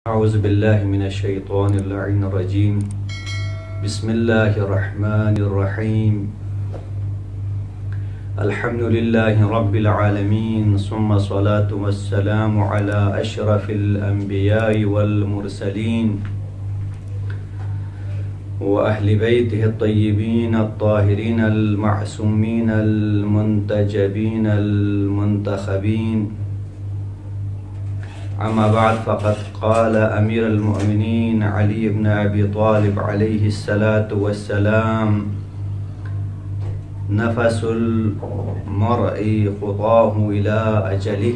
أعوذ بالله من الشيطان اللعين الرجيم. بسم الله الرحمن الرحيم. الحمد لله رب العالمين، ثم الصلاة والسلام على أشرف الأنبياء والمرسلين وأهل بيته الطيبين الطاهرين المعصومين المنتجبين المنتخبين. أما بعد، فقد قال أمير المؤمنين علي بن أبي طالب عليه الصلاة والسلام: نفس المرء خطاه إلى أجله.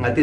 ngati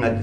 ngati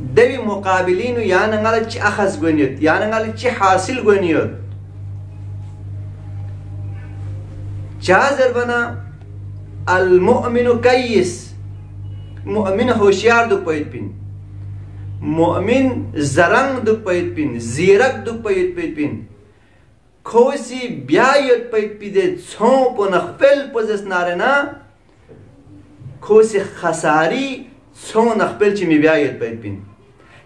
devi muqabilinu yanangal chi akhas goniyot yanangal chi hasil goniyot jazir bana al mu'minu kayyis mu'min hoshiyar duk payit pin mu'min zarang duk payit pin zirak duk payit pin khosi biayot payit pide chon nakhpel pozes narena khosi khasari chon nakhpel chi mi biayot payit pin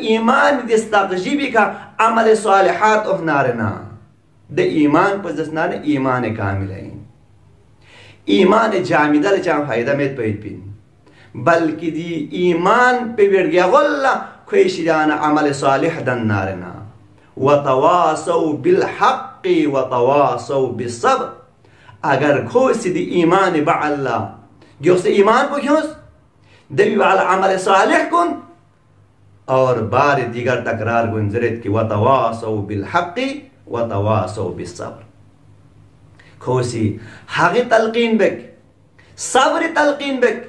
ایمان دستقجی بھی کا عمل صالحات او نارنا د ایمان پزس نار ایمان کامل ہے ایمان جامدہ چاہ فائدہ میں پیت پین بلکہ دی ایمان پہ بیڑ گیا غلہ خویش جانا عمل صالح دن نارنا وتواصوا بالحق وتواصوا بالصبر اگر کھوسی دی ایمان با اللہ جو سے ایمان کو کیوں دبی با عمل صالح کن اور بار دیگر تکرار گنزرت کی وتواصوا بالحق وتواصوا بالصبر کھوسی حقی تلقین بک صبر تلقین بک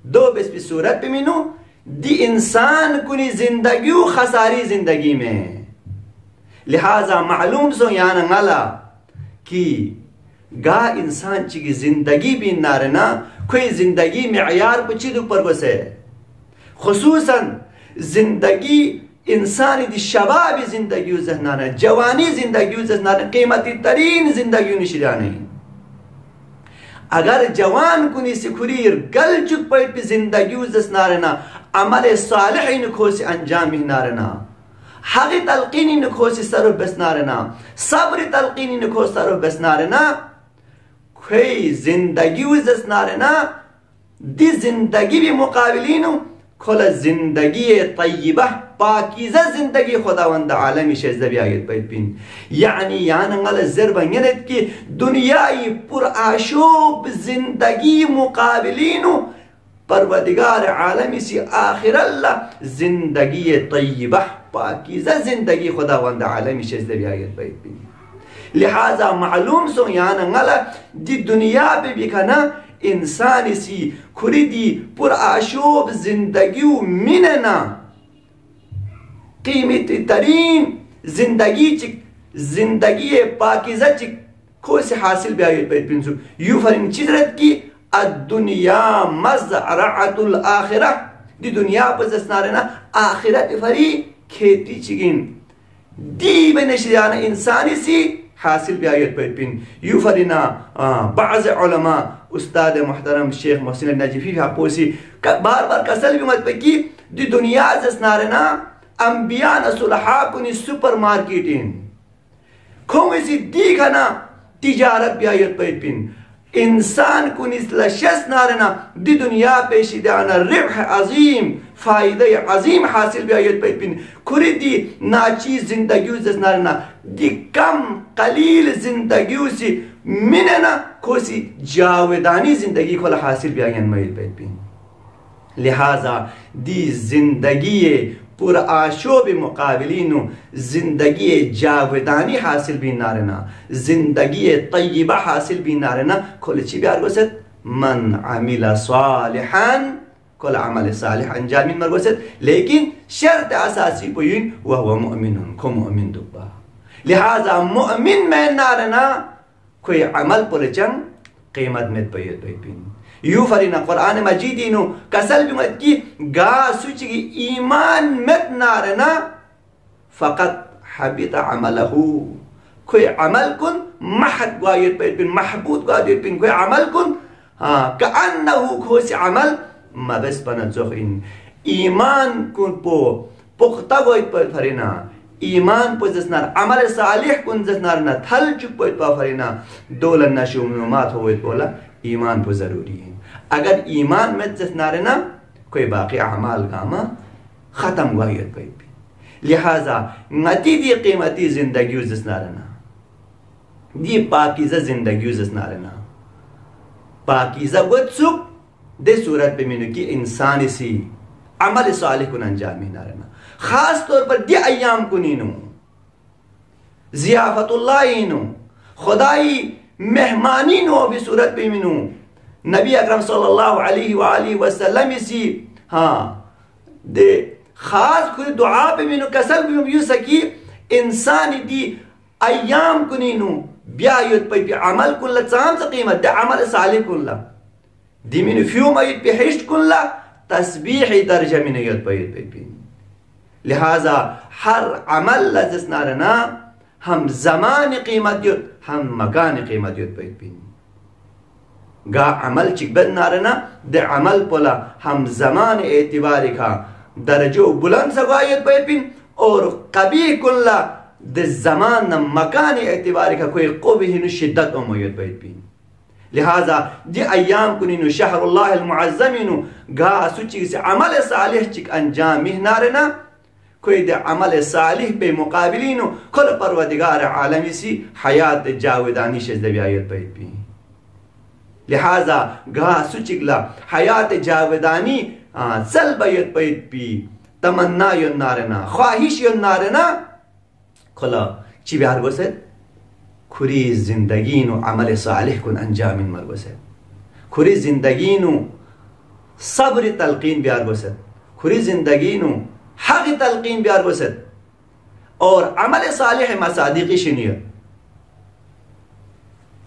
دو بس بھی صورت پہ مینو دی انسان کنی زندگی و خساری زندگی میں لہذا معلوم سو یانا غلا کہ گا انسان چی زندگی بھی نارنا کوئی زندگی معیار پچی دو پر بسے خصوصا زندگی انسانی دی شباب زندگی و ذہنانا جوانی زندگی و ذہنانا قیمتی ترین زندگی و نشدانے اگر جوان کنی سکھریر گل چک پیٹ پی زندگی و ذہنانا عمل صالحی نکھوسی انجامی نارنا حقی تلقینی نکھوسی سرو بس نارنا صبر تلقینی نکھوسی سرو بس نارنا کوئی زندگی و ذہنانا دی زندگی بھی مقابلینو کھولا زندگی طیبہ پاکیزہ زندگی خداوند عالمی شہزدی آیت پیت پین یعنی یاننگل زربنگنت کی دنیای پر آشوب زندگی مقابلینو پروردگار عالمی سی آخر اللہ زندگی طیبہ پاکیزہ زندگی خداوند عالمی شہزدی آیت پیت پین لہذا معلوم سو یاننگل دی دنیا پہ بھی کنا انسانی سی کھری دی پر آشوب زندگی مننا قیمتی ترین زندگی چک زندگی پاکیزہ چک کھو سے حاصل بھی آیت بیت پنسو یو فرین چیزرت کی الدنیا مزرعت الاخرہ دی دنیا پر زسنارنا آخرت فری کھیتی چکین دی بنشریانا انسانی سی حاصل بھی آیت بیت پن یو فرینا بعض علماء استاد محترم شیخ محسن النجفی حقوسی بار بار کسل بھی مت پکی دی دنیا زسنارنا انبیاء صلحاء کنی سپر مارکیٹین کھوئی دی کھنا تجارت بھی آیت پیت پین انسان کنی لشس نارنا دی دنیا پیشی دیانا ربح عظیم فائدہ عظیم حاصل بھی آیت پیت پین کھری دی ناچیز زندگیو زس نارنا دی کم قلیل زندگیو سی مننا کھوسی جاودانی زندگی کھولا حاصل بھی آیت پیت پین لہذا دی زندگی پر آشوب مقابلینو زندگی جاودانی حاصل بھی نارنا زندگی طیبہ حاصل بھی نارنا کل چی بیار گوست من عمل صالحا کل عمل صالح انجامین مر گوست لیکن شرط اساسی پوین وہو مؤمنون کو مؤمن دبا لہذا مؤمن میں نارنا کوئی عمل پر چنگ قیمت میں پید پین یو فرینا قرآن مجیدینو کسل بیمت کی گا سوچی ایمان مت نارنا فقط حبیت عملہو کوئی عمل کن محد گوایت پید پین محبود گوایت پین کوئی عمل کن کانہو کھوسی عمل مبس پنت زخین ایمان کن پو پختہ گوایت پید فرینا ایمان پو زسنار عمل صالح کن زسنارنا تھل چک پید پا فرینا دولن نشو منومات ہوئیت بولا ایمان پو ضروری ہے اگر ایمان میں زسنارنا کوئی باقی اعمال گاما ختم گوایت پید پی لہذا نتی دی قیمتی زندگیو زسنارنا دی پاکیزہ زندگیو زسنارنا پاکیزہ گوت سک دے صورت پہ منو کی انسانی سی عمل صالح کن انجامی نارنا خاص طور پر دی ایام کنینو ضیافت اللہ اینو خدائی مہمانینو بھی صورت پہ منو نبی اکرم صلی اللہ علیہ وآلہ وسلم سی دے خاص کوئی دعا پہ منو کسل بھی مبیو سکی انسانی دی ایام کنینو بیایت پہ عمل کن لچام سا قیمت دے عمل صالح کن لا دی منو فیوم ایت پہ حشت کن لا تسبیح درجہ من ایت پہ پین لہذا ہر عمل لزس نارنا ہم زمان قیمت یت ہم مکان قیمت یت پہ پین گا عمل چک بد نارنا دے عمل پولا ہم زمان اعتباری کا درجه و بلند سگایت باید بین اور قبیح کن لا د زمان مکان اعتباری کا کوئی قبح شدت و موید باید بین لہذا دی ایام کنینو شهر الله المعظمینو گا سوچی سے عمل صالح چک انجام مہنارنا کوئی دے عمل صالح بے مقابلینو کل پروردگار عالمی سی حیات جاودانی شد بیایت باید بین لہذا گا سوچگلا حیات جاودانی سل بیت باید بی تمنا یون نارنا خواهش یون نارنا کلا چی بیار گوسد کری زندگینو عمل صالح کن انجام مرگوسد کری زندگینو صبر تلقین بیار گوسد کری زندگینو حق تلقین بیار گوسد اور عمل صالح مصادیقی شنیه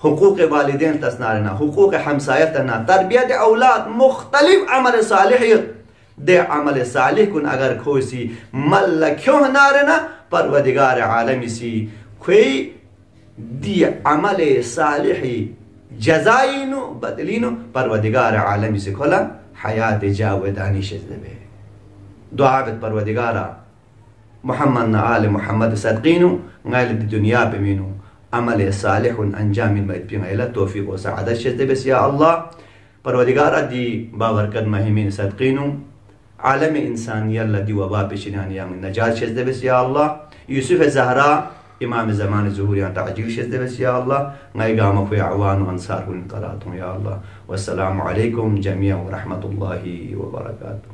حقوق والدین تسنارنا حقوق همسایتنا تربیت اولاد مختلف عمل صالحیت دے عمل صالح کن اگر کوئی ملکیوں نارنا پروردگار عالمی سی کوئی دی عمل صالحی جزائینو بدلینو پروردگار عالمی سی کھولا حیات جاودانی شزده بے دعا بت پروردگارا محمد نا آل محمد صدقینو غیل دی دنیا بمینو عمل صالح انجام المید بین غیل توفیق و سعادت شزده بس یا اللہ پروردگارا دی باورکت مہمین صدقینو عالم انسانی اللہ دی وبا پیشنانی من نجات شزده بس یا اللہ یوسف زہرا امام زمان ظہوریان تعجیل شزده بس یا اللہ غی گامک و اعوان و انصار و انقراتوں یا اللہ والسلام علیکم جميعا ورحمة الله وبركاته.